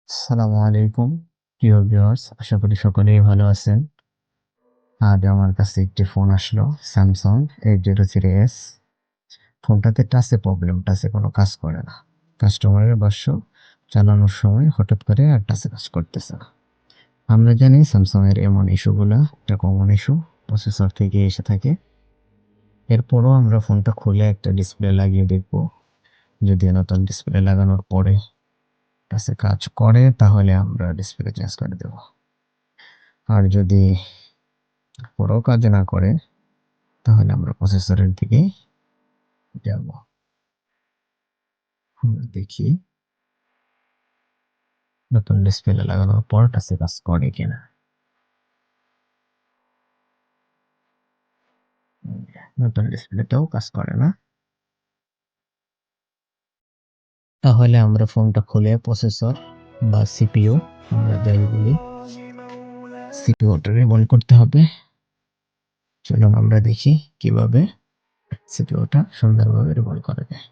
আসসালামু আলাইকুম প্রিয় ভিউয়ার্স, আশা করি সকলেই ভালো আছেন। আজ আমার কাছে একটি ফোন আসলো স্যামসাং 803s। ফোনটাতে টাচে কোনো কাজ করে না। কাস্টমারের ভাষ্য, চালানোর সময় হঠাৎ করে আর টাচে কাজ করতেছে না। আমরা জানি স্যামসাং এর এমন ইস্যুগুলা একটা কমন ইস্যু, প্রসেসর থেকে এসে থাকে। এরপরও আমরা ফোনটা খুলে একটা ডিসপ্লে লাগিয়ে দেখব। যদি নতুন ডিসপ্লে লাগানোর পরে টাচে কাজ করে তাহলে আমরা ডিসপ্লে চেঞ্জ করে দেব। আর যদি পুরো কাজ না করে তাহলে আমরা প্রসেসরের দিকে যাব। আমরা দেখি নতুন ডিসপ্লে লাগানোর পর টাচে কাজ করে কিনা। নতুন ডিসপ্লেতেও কাজ করে না। তাহলে আমরা ফোনটা খুলে প্রসেসর বা সিপিইউ, আমরা যাই বলি, সিপিইউটা রিবল করতে হবে। চলুন আমরা দেখি কিভাবে সিপিইউটা সুন্দরভাবে রিবল করা যায়।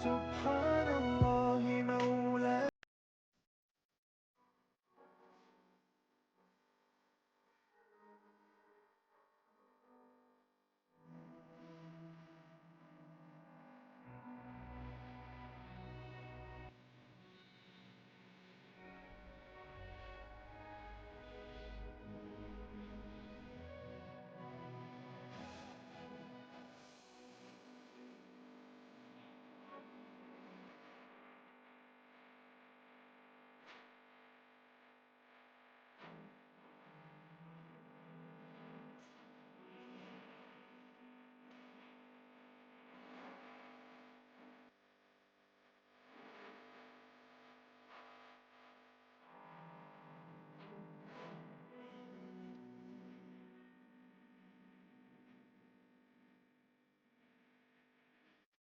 سبحان الله